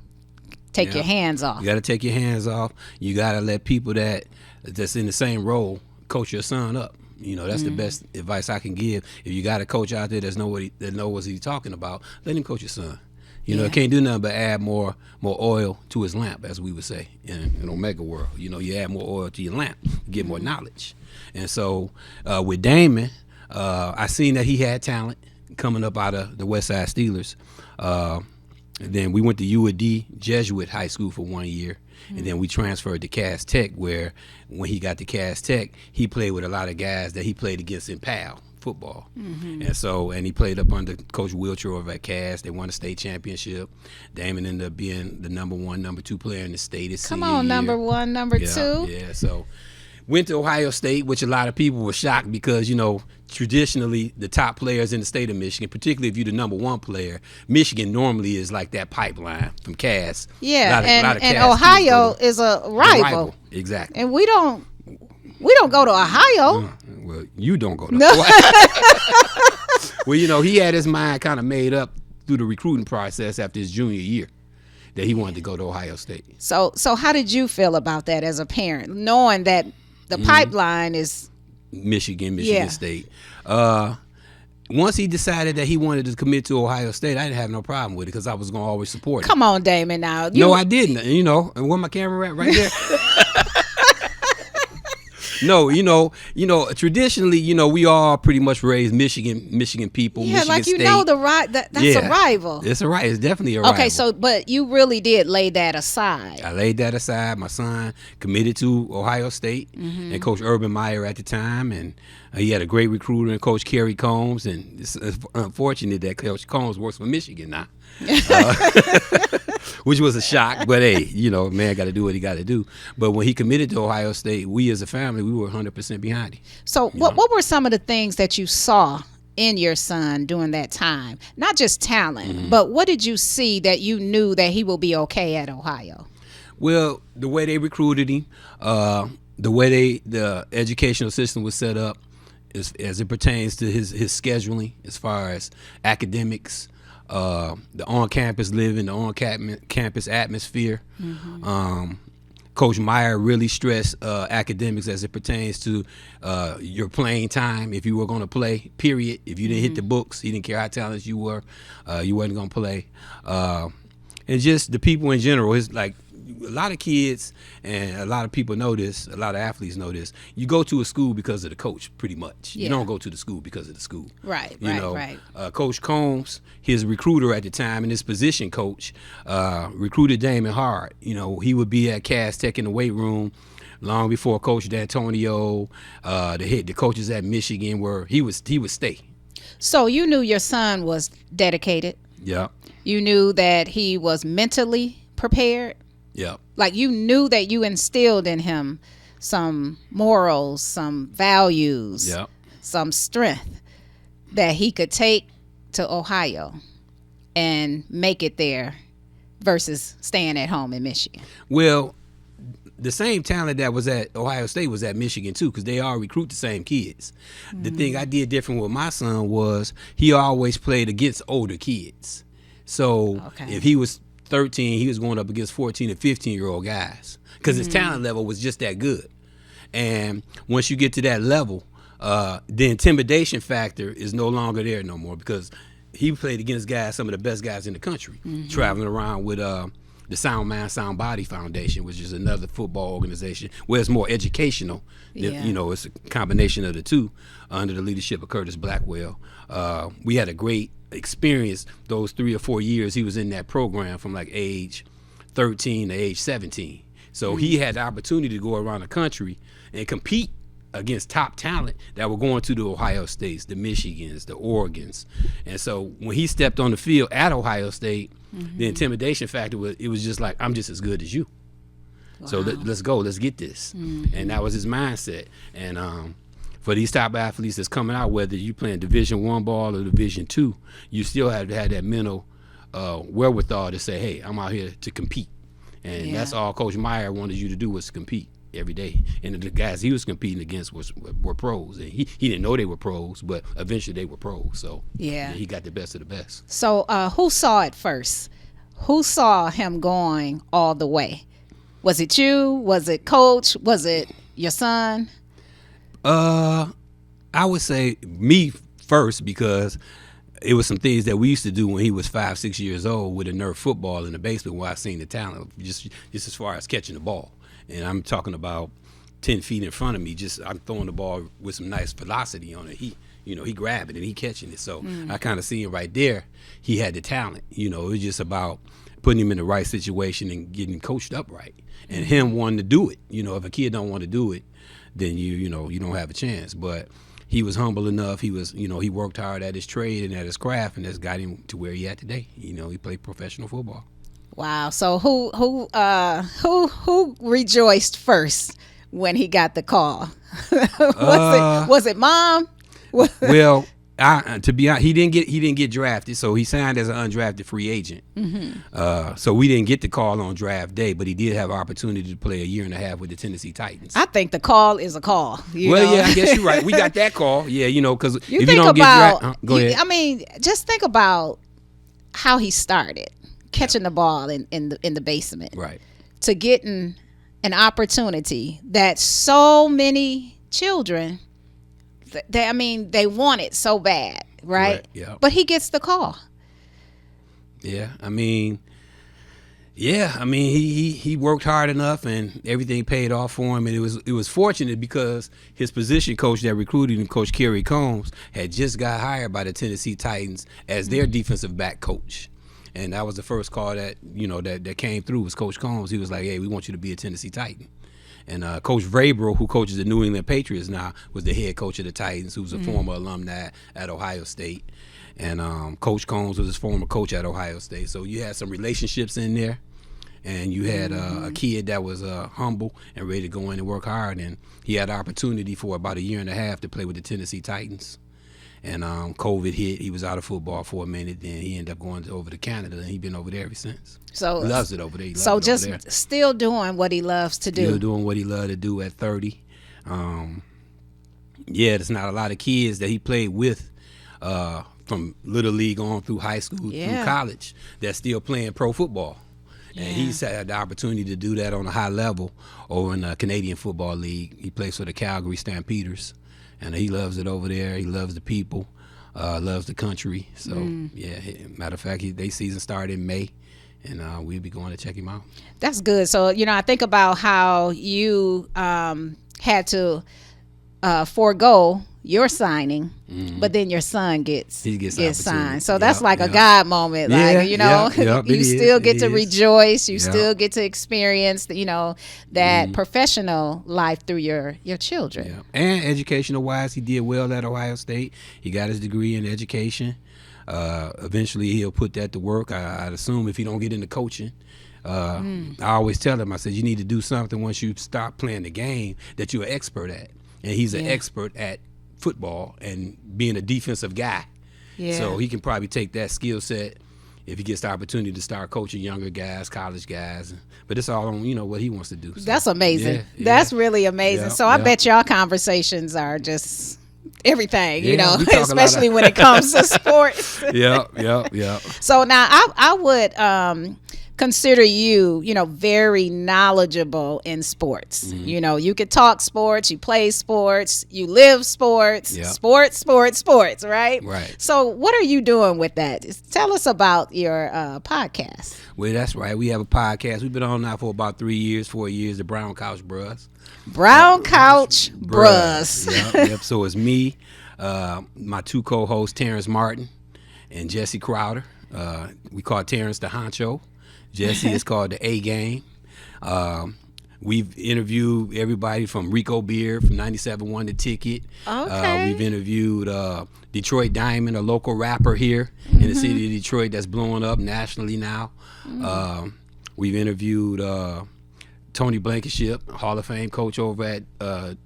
take your hands off. You got to take your hands off. You got to let people that's in the same role coach your son up. That's the best advice I can give. If you got a coach out there that knows what he's talking about, let him coach your son. It can't do nothing but add more oil to his lamp, as we would say in Omega world. You add more oil to your lamp, you get more knowledge. And so with Damon, I seen that he had talent coming up out of the West Side Steelers. Then we went to U.D. Jesuit High School for 1 year. And then we transferred to Cass Tech, where when he got to Cass Tech, he played with a lot of guys that he played against in PAL football. And he played up under Coach Wiltshire over at Cass. They won a state championship. Damon ended up being the number 1, number 2 player in the state his senior year. Number 1, number 2. Yeah, so went to Ohio State, which a lot of people were shocked because, traditionally the top players in the state of Michigan, particularly if you're the number 1 player, Michigan normally is like that pipeline from Cass. Yeah, and Ohio is a rival. Exactly. And we don't go to Ohio. Well, you don't go to Ohio. Well, he had his mind kind of made up through the recruiting process after his junior year that he wanted to go to Ohio State. So how did you feel about that as a parent, knowing that the pipeline is Michigan State? Once he decided that he wanted to commit to Ohio State, I didn't have no problem with it because I was going to always support him. Come on, Damon, now. No, I didn't. And where my camera at? Right there. No, traditionally, we all pretty much raised Michigan people. Yeah, Michigan like State. that's a rival. It's a rival. It's definitely a rival. Okay, but you really did lay that aside. I laid that aside. My son committed to Ohio State, and Coach Urban Meyer at the time, and he had a great recruiter in Coach Kerry Combs, and it's unfortunate that Coach Combs works for Michigan now. Which was a shock, but hey, man got to do what he got to do. But when he committed to Ohio State, we as a family, we were 100% behind him. So what were some of the things that you saw in your son during that time? Not just talent, but what did you see that you knew that he will be okay at Ohio? Well, the way they recruited him, the way the educational system was set up, as it pertains to his scheduling, as far as academics, the on-campus living, the on-campus atmosphere. Coach Meyer really stressed academics as it pertains to your playing time. If you were going to play, period. If you didn't hit the books, he didn't care how talented you were. You wasn't going to play. And just the people in general. It's like a lot of kids and a lot of people know this. A lot of athletes know this. You go to a school because of the coach, pretty much. Yeah. You don't go to the school because of the school. Right, Right. Coach Combs, his recruiter at the time and his position coach, recruited Damon Hard. He would be at Cass Tech in the weight room long before Coach D'Antonio, the coaches at Michigan, where he would stay. So you knew your son was dedicated. Yeah. You knew that he was mentally prepared. Yeah. Like you knew that you instilled in him some morals, some values, Yeah. some strength that he could take to Ohio and make it there versus staying at home in Michigan. Well, the same talent that was at Ohio State was at Michigan too, because they all recruit the same kids. The thing I did different with my son was he always played against older kids. So if he was 13, he was going up against 14 and 15-year-old guys because his talent level was just that good. And once you get to that level, the intimidation factor is no longer there no more because he played against guys, some of the best guys in the country, traveling around with the Sound Mind, Sound Body Foundation, which is another football organization where it's more educational. Yeah. It's a combination of the two under the leadership of Curtis Blackwell. We had a great experience those 3 or 4 years he was in that program from like age 13 to age 17. So he had the opportunity to go around the country and compete against top talent that were going to the Ohio States, the Michigans, the Oregons. And so when he stepped on the field at Ohio State, the intimidation factor was just like, I'm just as good as you. Wow. So let's go, let's get this. And that was his mindset. And for these top athletes that's coming out, whether you playing Division I ball or Division II, you still have to have that mental wherewithal to say, hey, I'm out here to compete. And that's all Coach Meyer wanted you to do was compete every day. And the guys he was competing against were pros. And he didn't know they were pros, but eventually they were pros. So he got the best of the best. So who saw it first? Who saw him going all the way? Was it you? Was it Coach? Was it your son? I would say me first, because it was some things that we used to do when he was 5, 6 years old with a Nerf football in the basement where I seen the talent, just as far as catching the ball. And I'm talking about 10 feet in front of me, I'm throwing the ball with some nice velocity on it. He grabbed it and he catching it. So I kind of see it right there. He had the talent. It was just about putting him in the right situation and getting coached up right. And him wanting to do it. If a kid don't want to do it, then you don't have a chance. But he was humble enough. He was, he worked hard at his trade and at his craft, and that's got him to where he at today. He played professional football. Wow. So who rejoiced first when he got the call? Was it mom? Well, to be honest, he didn't get drafted, so he signed as an undrafted free agent. So we didn't get the call on draft day, but he did have an opportunity to play a year and a half with the Tennessee Titans. I think the call is a call. Yeah, I guess you're right. We got that call. Yeah, because if you don't about, get drafted, go ahead. I mean, just think about how he started catching the ball in the basement, right? To getting an opportunity that so many children. They want it so bad, right? Yeah. But he gets the call. Yeah, he worked hard enough, and everything paid off for him. And it was fortunate because his position coach that recruited him, Coach Kerry Combs, had just got hired by the Tennessee Titans as their defensive back coach. And that was the first call that that came through was Coach Combs. He was like, "Hey, we want you to be a Tennessee Titan." And Coach Vrabel, who coaches the New England Patriots now, was the head coach of the Titans, who's a former alumni at Ohio State. And Coach Combs was his former coach at Ohio State. So you had some relationships in there. And you had a kid that was humble and ready to go in and work hard. And he had the opportunity for about a year and a half to play with the Tennessee Titans. And COVID hit. He was out of football for a minute. Then he ended up going over to Canada, and he's been over there ever since. So he loves it over there. Still doing what he loves to do. Still doing what he loved to do at 30. There's not a lot of kids that he played with from little league on through high school through college that's still playing pro football. And he's had the opportunity to do that on a high level over in the Canadian Football League. He plays for the Calgary Stampeders, and he loves it over there. He loves the people, loves the country. So, matter of fact, their season started in May, and we'll be going to check him out. That's good. So, I think about how you had to forego your signing, but then your son gets signed. So that's like a God moment. Like, you still get to rejoice. You still get to experience, that professional life through your children. Yeah. And educational wise, he did well at Ohio State. He got his degree in education. Eventually he'll put that to work. I'd assume if he don't get into coaching. I always tell him, I said, you need to do something once you start playing the game that you're an expert at. And he's an expert at football and being a defensive guy. So he can probably take that skill set if he gets the opportunity to start coaching younger guys, college guys. But it's all on, what he wants to do. So, that's amazing. That's really amazing. So I bet y'all conversations are just everything, especially when it comes to sports. Yeah. So now I would consider you, very knowledgeable in sports. You could talk sports, you play sports, you live sports, sports, right? Right. So what are you doing with that? Just tell us about your podcast. Well, that's right. We have a podcast. We've been on now for about 4 years, the Brown Couch Bros. Brown Couch Bros. Yep. So it's me, my two co-hosts, Terrence Martin and Jesse Crowder. We call Terrence the honcho. Jesse is called the A Game. We've interviewed everybody from Rico Beer from 97.1 The Ticket. Okay. We've interviewed Detroit Diamond, a local rapper here in the city of Detroit that's blowing up nationally now. We've interviewed Tony Blankenship, Hall of Fame coach over at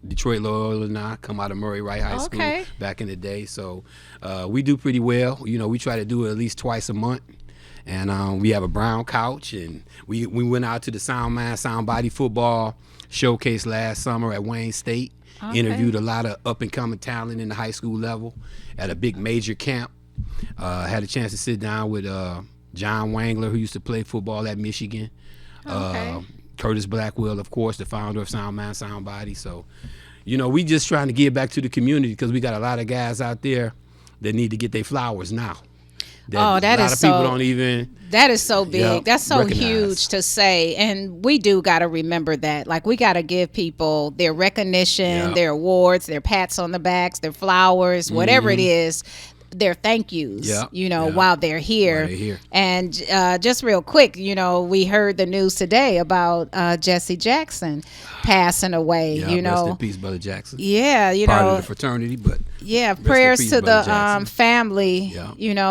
Detroit Loyola now, come out of Murray Wright High School back in the day. So we do pretty well. We try to do it at least twice a month. And we have a Brown Couch, and we went out to the Sound Body Football Showcase last summer at Wayne State. Interviewed a lot of up-and-coming talent in the high school level at a big major camp. Had a chance to sit down with John Wangler, who used to play football at Michigan. Curtis Blackwell, of course, the founder of Sound Body. So, we just trying to give back to the community because we got a lot of guys out there that need to get their flowers now. That is so big. That's so huge to say. And we do got to remember that. Like, we got to give people their recognition, their awards, their pats on the backs, their flowers, whatever it is, their thank yous, while they're here. And just real quick, we heard the news today about Jesse Jackson passing away. Rest in peace, Brother Jackson. Part of the fraternity, but prayers peace, to the Jackson. family.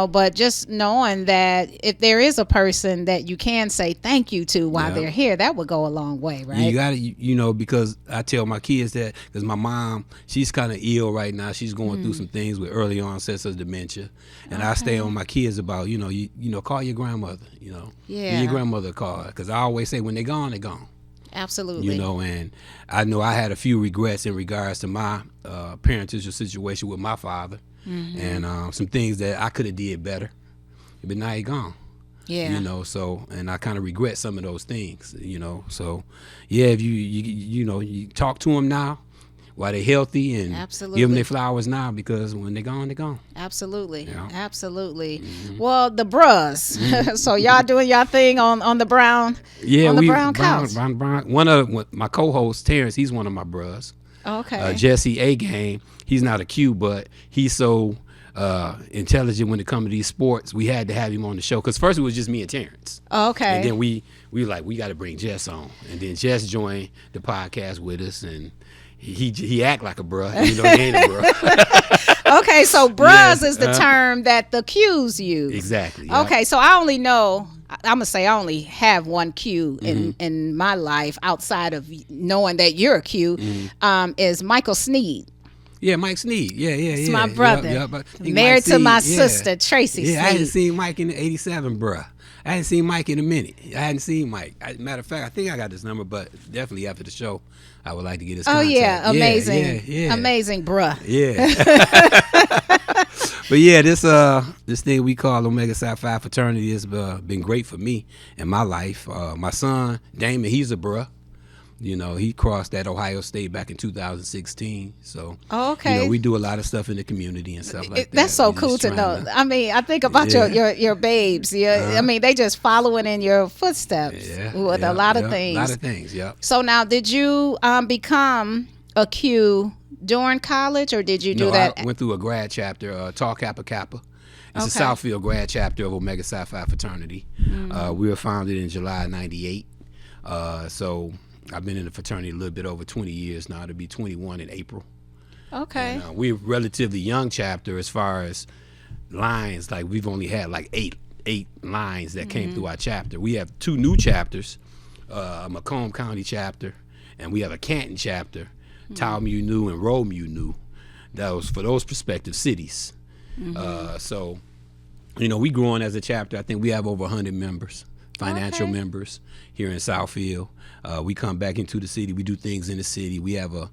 But just knowing that if there is a person that you can say thank you to while they're here, that would go a long way, right? You got to, because I tell my kids that, because my mom, she's kind of ill right now. She's going through some things with early onset of dementia, and I stay on my kids about, call your grandmother. Give your grandmother a call, because I always say when they're gone, they're gone. Absolutely. And I know I had a few regrets in regards to my parental situation with my father, and some things that I could have did better, but now he gone. So, and I kind of regret some of those things. So if you talk to them now while they're healthy, and give them their flowers now, because when they're gone, they're gone. Absolutely. Well, the bros. So y'all doing y'all thing on the Brown. Brown Couch. Brown. One of my co-hosts, Terrence, he's one of my bros. Okay. Jesse A Game. He's not a Q, but he's so intelligent when it comes to these sports. We had to have him on the show, because first it was just me and Terrence. Okay. And then we got to bring Jess on, and then Jess joined the podcast with us, and he act like a bruh, he ain't a bruh. Okay, so bruhs is the term that the Qs use. Exactly. Okay, so I only know, I'm gonna say I only have one Q in my life outside of knowing that you're a Q, is Michael Sneed. Yeah, Mike Sneed. Yeah. It's my brother. Married to my sister, Tracy Sneed. I hadn't seen Mike in the 87, bruh. I hadn't seen Mike in a minute. I hadn't seen Mike. Matter of fact, I think I got this number, but definitely after the show, I would like to get his contact. Oh, yeah. Amazing. Yeah. Amazing, bruh. Yeah. But yeah, this thing we call Omega Psi Phi fraternity has been great for me in my life. My son Damon, he's a bruh. You know, he crossed that Ohio State back in 2016. So, Okay. you know, we do a lot of stuff in the community and stuff like that. That's so We cool just to trying know. I mean, I think about your babes. Yeah, I mean, they just following in your footsteps with a lot of things. A lot of things, yeah. So now, did you become a Q during college, or did you do that? I went through a grad chapter, Tau Kappa Kappa. It's a Okay. Southfield grad chapter of Omega Psi Phi fraternity. We were founded in July '98. So I've been in the fraternity a little bit over 20 years now. It'll be 21 in April. Okay. And, we're a relatively young chapter as far as lines. Like, we've only had like eight lines that came through our chapter. We have 2 new chapters, a Macomb County chapter, and we have a Canton chapter, Tau Mu Nu and Rho Mu Nu. That was for those prospective cities. So, you know, we growing as a chapter. I think we have over 100 members, financial members here in Southfield. We come back into the city. We do things in the city. We have a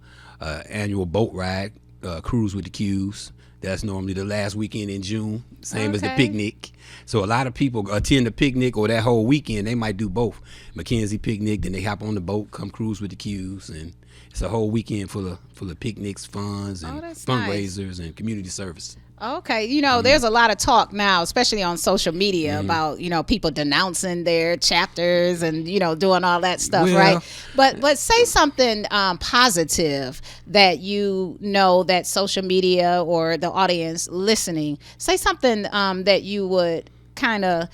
annual boat ride, cruise with the Qs. That's normally the last weekend in June, same as the picnic. So a lot of people attend the picnic, or that whole weekend. They might do both. Mackenzie picnic, then they hop on the boat, come cruise with the Qs, and it's a whole weekend full of picnics, funds, and that's fundraisers and community service. Okay, you know, there's a lot of talk now, especially on social media, about, you know, people denouncing their chapters and, you know, doing all that stuff, right? But say something positive that you know that social media or the audience listening, say something that you would kind of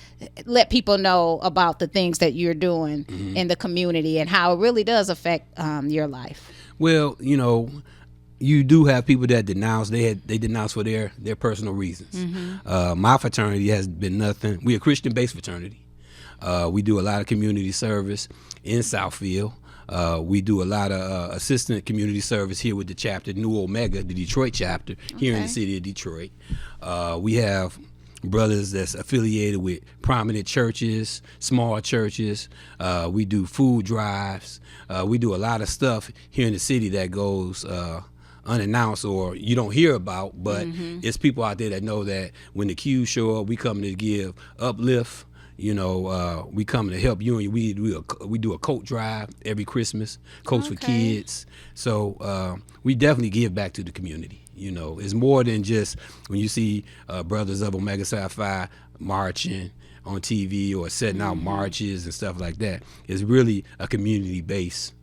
let people know about the things that you're doing in the community and how it really does affect your life. Well, you know, you do have people that denounce. They denounce for their personal reasons. My fraternity has been nothing. We're a Christian-based fraternity. We do a lot of community service in Southfield. We do a lot of assistant community service here with the chapter, New Omega, the Detroit chapter, here in the city of Detroit. We have brothers that's affiliated with prominent churches, small churches. We do food drives. We do a lot of stuff here in the city that goes unannounced or you don't hear about, but it's people out there that know that when the Qs show up, we come to give uplift. You know, we come to help you, and we do a coat drive every Christmas, coats for kids. So we definitely give back to the community. You know, it's more than just when you see brothers of Omega Psi Phi marching on TV or setting out marches and stuff like that. It's really a community-based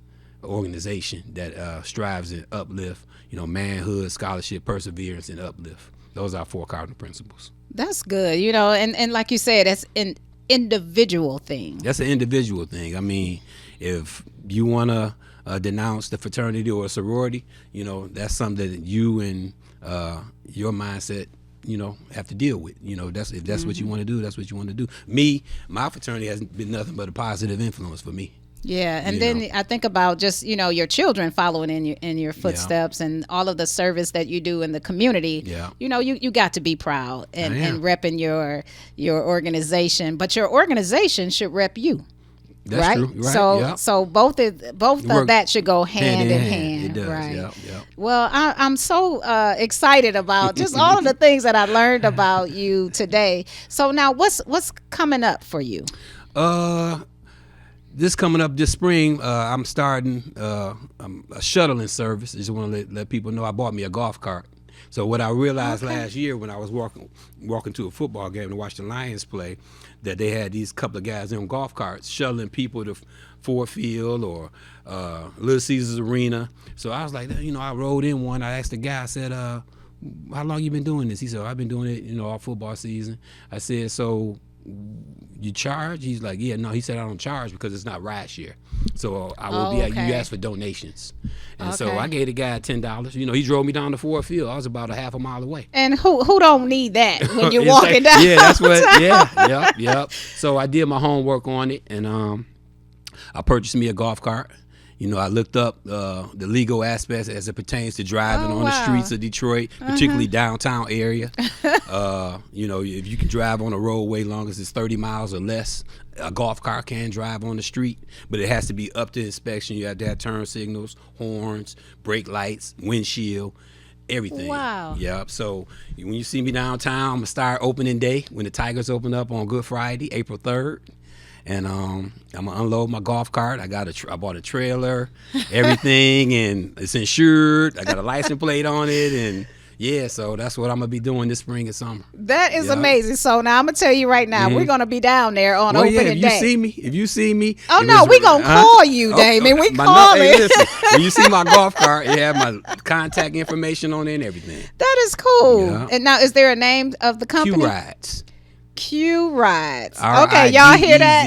organization that strives to uplift, you know, manhood, scholarship, perseverance, and uplift. Those are our 4 cardinal principles. That's good, you know, and like you said, that's an individual thing. That's an individual thing. I mean, if you want to denounce the fraternity or a sorority, you know, that's something that you and your mindset, you know, have to deal with. You know, if that's what you want to do, that's what you want to do. Me, my fraternity has been nothing but a positive influence for me. Yeah, and You then know. I think about just, you know, your children following in your footsteps and all of the service that you do in the community. Yeah. You know, you got to be proud and I am. repping your organization, but your organization should rep you. That's right? true. Right. So Yep. so both of that should go hand in It hand. does. Right. Yep. Yep. Well, I'm so excited about just all of the things that I learned about you today. So now what's coming up for you? This coming up this spring, I'm starting a shuttling service. I just want to let people know I bought me a golf cart. So what I realized last year when I was walking to a football game to watch the Lions play, that they had these couple of guys in golf carts shuttling people to Ford Field or Little Caesars Arena. So I was like, you know, I rode in one. I asked the guy, I said, how long you been doing this? He said, I've been doing it, you know, all football season. I said, so you charge? He's like, yeah, no. He said, I don't charge because it's not ride share. So I will be. You ask for donations, and so I gave the guy $10. You know, he drove me down to Ford Field. I was about a half a mile away. And who don't need that when you're walking down? Yeah, that's what. Yeah, yep. So I did my homework on it, and I purchased me a golf cart. You know, I looked up the legal aspects as it pertains to driving on the streets of Detroit, particularly downtown area. You know, if you can drive on a roadway long as it's 30 miles or less, a golf cart can drive on the street, but it has to be up to inspection. You have to have turn signals, horns, brake lights, windshield. everything. Wow. Yep. So when you see me downtown, I'm gonna start opening day when the Tigers open up on Good Friday, April 3rd. And I'm gonna unload my golf cart. I bought a trailer, everything, and it's insured. I got a license plate on it, and yeah, so that's what I'm gonna be doing this spring and summer. That is amazing. So now I'm gonna tell you right now, we're gonna be down there on opening day. If you see me. Oh no, we gonna call you, Damon. We calling. Hey, listen, when you see my golf cart, it have my contact information on it and everything. That is cool. Yeah. And now, is there a name of the company? Q Rides. Q Rides. R-I-D-E-Z. Okay, y'all hear that?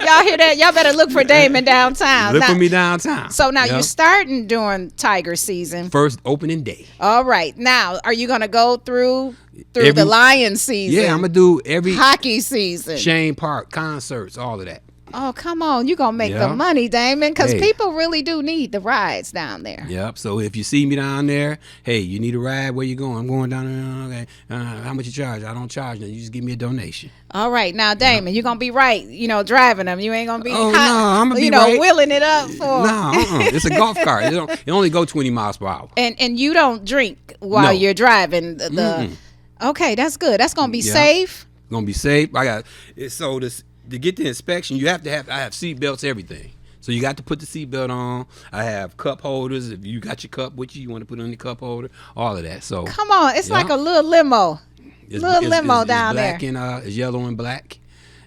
Y'all hear that? Y'all better look for Damon downtown. Look for me downtown. So now you're starting during Tiger season. First opening day. All right. Now, are you gonna go through the Lion season? Yeah, I'm gonna do every hockey season, Shane Park concerts, all of that. Oh, come on. You're going to make the money, Damon, because people really do need the rides down there. Yep. So if you see me down there, hey, you need a ride? Where you going? I'm going down there. Okay. How much you charge? I don't charge nothing. You just give me a donation. All right. Now, Damon, you're going to be right, driving them. You ain't going to be no, I'm gonna be right. wheeling it up for. No, it's a golf cart. It only go 20 miles per hour. And you don't drink while you're driving. Okay, that's good. That's going to be safe. Going to be safe. To get the inspection, I have seat belts, everything. So you got to put the seat belt on. I have cup holders. If you got your cup with you want to put it on the cup holder, all of that. So come on, it's like a little limo. It's down black there. And it's yellow and black.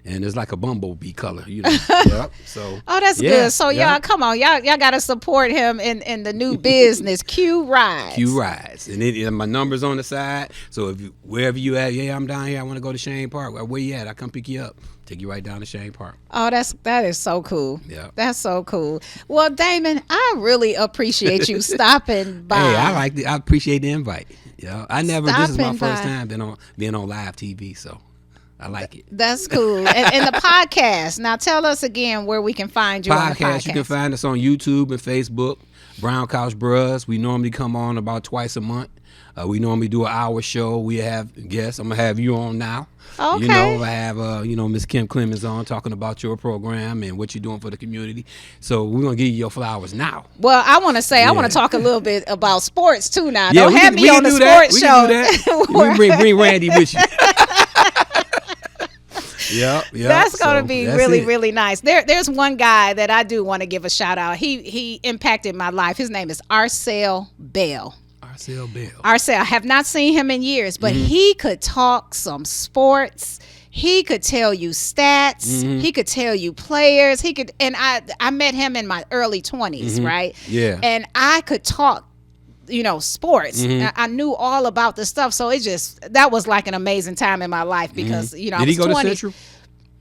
And it's like a bumblebee color, Yep. So. Oh, that's good. So y'all, come on, y'all got to support him in the new business, Q Rides. Q Rides, and my number's on the side. So wherever you at, I'm down here. I want to go to Shane Park. Where you at? I come pick you up, take you right down to Shane Park. Oh, that is so cool. Yeah, that's so cool. Well, Damon, I really appreciate you stopping by. Hey, I appreciate the invite. Yeah, this is my first time being on live TV, so. I like it. That's cool. and the podcast. Now tell us again where we can find you on the podcast. You can find us on YouTube and Facebook, Brown Couch Bros. We normally come on about twice a month. We normally do an hour show. We have guests. I'm going to have you on now. Okay. I have, Miss Kim Clemens on talking about your program and what you're doing for the community. So we're going to give you your flowers now. Well, I want to say, I want to talk a little bit about sports too now. Yeah, Don't have me on the sports show. We bring Randy with you. Yeah, that's gonna be really, really nice. There's one guy that I do want to give a shout out. He impacted my life. His name is Arcel Bell. Arcel, I have not seen him in years, but he could talk some sports. He could tell you stats. He could tell you players. And I met him in my early 20s, right? Yeah. And I could talk sports. I knew all about the stuff. So that was like an amazing time in my life because, I was 20. Did he go to Central?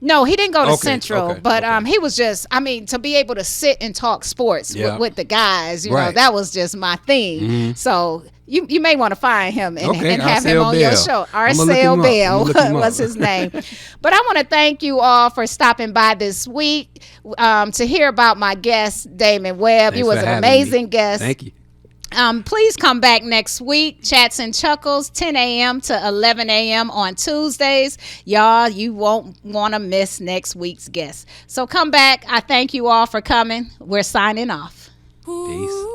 No, he didn't go to Central, but he was just, to be able to sit and talk sports with the guys, that was just my thing. So you may want to find him and have him on your show. Arcel Bell was his name. But I want to thank you all for stopping by this week to hear about my guest, Damon Webb. Thanks he was an amazing guest. Thank you. Please come back next week. Chats and Chuckles, 10 a.m. to 11 a.m. on Tuesdays. Y'all, you won't want to miss next week's guest. So come back. I thank you all for coming. We're signing off. Peace.